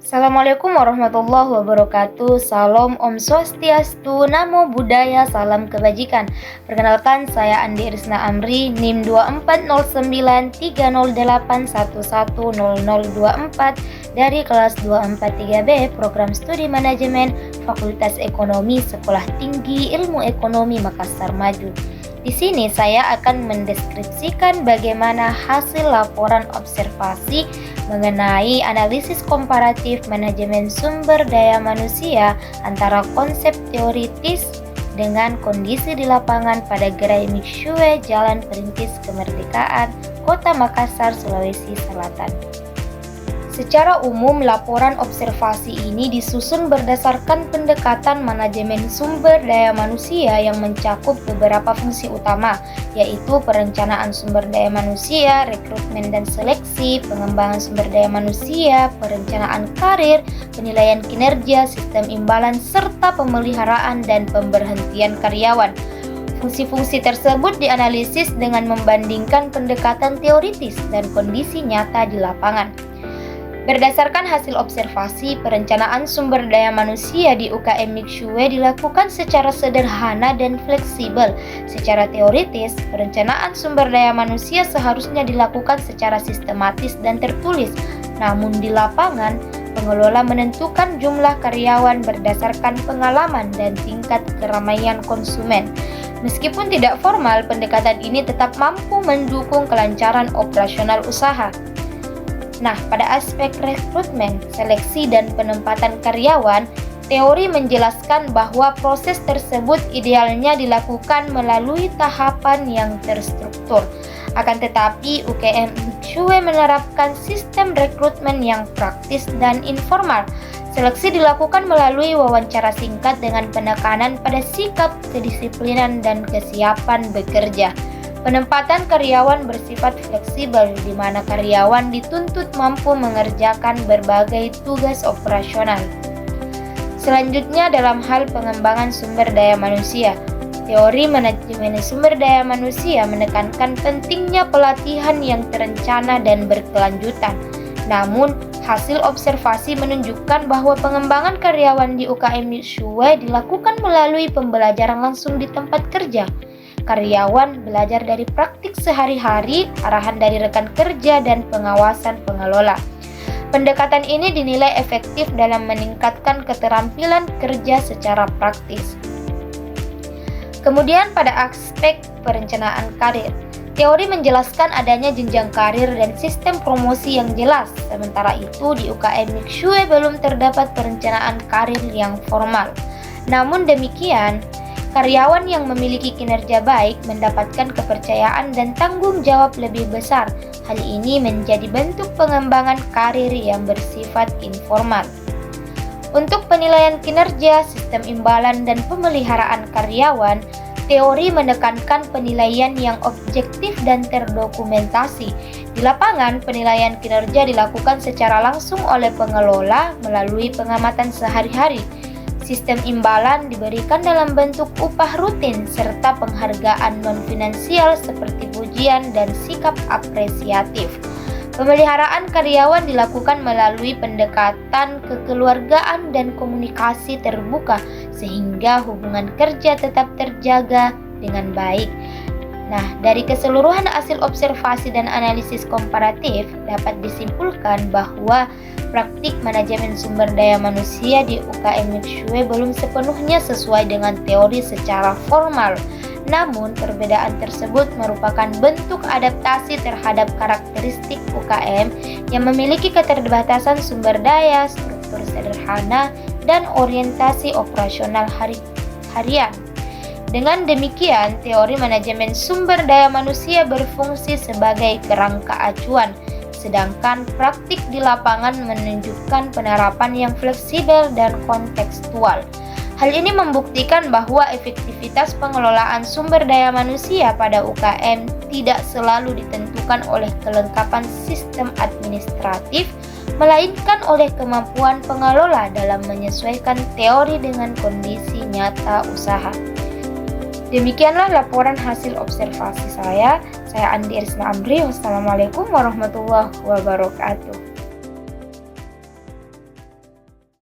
Assalamualaikum warahmatullahi wabarakatuh. Salam Om Swastiastu, Namo Buddhaya, salam kebajikan. Perkenalkan, saya Andi Irisna Amri, NIM 24093081100024 dari kelas 243B Program Studi Manajemen Fakultas Ekonomi Sekolah Tinggi Ilmu Ekonomi Makassar Maju. Di sini saya akan mendeskripsikan bagaimana hasil laporan observasi mengenai analisis komparatif manajemen sumber daya manusia antara konsep teoritis dengan kondisi di lapangan pada Gerai Mixue, Jalan Perintis Kemerdekaan, Kota Makassar, Sulawesi Selatan. Secara umum, laporan observasi ini disusun berdasarkan pendekatan manajemen sumber daya manusia yang mencakup beberapa fungsi utama, yaitu perencanaan sumber daya manusia, rekrutmen dan seleksi, pengembangan sumber daya manusia, perencanaan karir, penilaian kinerja, sistem imbalan, serta pemeliharaan dan pemberhentian karyawan. Fungsi-fungsi tersebut dianalisis dengan membandingkan pendekatan teoritis dan kondisi nyata di lapangan. Berdasarkan hasil observasi, perencanaan sumber daya manusia di UKM Mixue dilakukan secara sederhana dan fleksibel. Secara teoritis, perencanaan sumber daya manusia seharusnya dilakukan secara sistematis dan tertulis. Namun di lapangan, pengelola menentukan jumlah karyawan berdasarkan pengalaman dan tingkat keramaian konsumen. Meskipun tidak formal, pendekatan ini tetap mampu mendukung kelancaran operasional usaha. Nah, pada aspek rekrutmen, seleksi, dan penempatan karyawan, teori menjelaskan bahwa proses tersebut idealnya dilakukan melalui tahapan yang terstruktur. Akan tetapi, UKM Mixue menerapkan sistem rekrutmen yang praktis dan informal. Seleksi dilakukan melalui wawancara singkat dengan penekanan pada sikap kedisiplinan dan kesiapan bekerja. Penempatan karyawan bersifat fleksibel, di mana karyawan dituntut mampu mengerjakan berbagai tugas operasional. Selanjutnya, dalam hal pengembangan sumber daya manusia, teori manajemen sumber daya manusia menekankan pentingnya pelatihan yang terencana dan berkelanjutan. Namun, hasil observasi menunjukkan bahwa pengembangan karyawan di UKM Mixue dilakukan melalui pembelajaran langsung di tempat kerja. Karyawan belajar dari praktik sehari-hari, arahan dari rekan kerja, dan pengawasan pengelola. Pendekatan ini dinilai efektif dalam meningkatkan keterampilan kerja secara praktis. Kemudian pada aspek perencanaan karir, teori menjelaskan adanya jenjang karir dan sistem promosi yang jelas. Sementara itu di UKM Mixue belum terdapat perencanaan karir yang formal. Namun demikian, karyawan yang memiliki kinerja baik mendapatkan kepercayaan dan tanggung jawab lebih besar. Hal ini menjadi bentuk pengembangan karir yang bersifat informal. Untuk penilaian kinerja, sistem imbalan, dan pemeliharaan karyawan, teori menekankan penilaian yang objektif dan terdokumentasi. Di lapangan, penilaian kinerja dilakukan secara langsung oleh pengelola melalui pengamatan sehari-hari. Sistem imbalan diberikan dalam bentuk upah rutin serta penghargaan non-finansial seperti pujian dan sikap apresiatif. Pemeliharaan karyawan dilakukan melalui pendekatan kekeluargaan dan komunikasi terbuka sehingga hubungan kerja tetap terjaga dengan baik. Nah, dari keseluruhan hasil observasi dan analisis komparatif dapat disimpulkan bahwa praktik manajemen sumber daya manusia di UKM Mixue belum sepenuhnya sesuai dengan teori secara formal. Namun, perbedaan tersebut merupakan bentuk adaptasi terhadap karakteristik UKM yang memiliki keterbatasan sumber daya, struktur sederhana, dan orientasi operasional harian. Dengan demikian, teori manajemen sumber daya manusia berfungsi sebagai kerangka acuan, sedangkan praktik di lapangan menunjukkan penerapan yang fleksibel dan kontekstual. Hal ini membuktikan bahwa efektivitas pengelolaan sumber daya manusia pada UKM tidak selalu ditentukan oleh kelengkapan sistem administratif, melainkan oleh kemampuan pengelola dalam menyesuaikan teori dengan kondisi nyata usaha. Demikianlah laporan hasil observasi saya. Saya Andi Irisna Amri. Wassalamualaikum warahmatullahi wabarakatuh.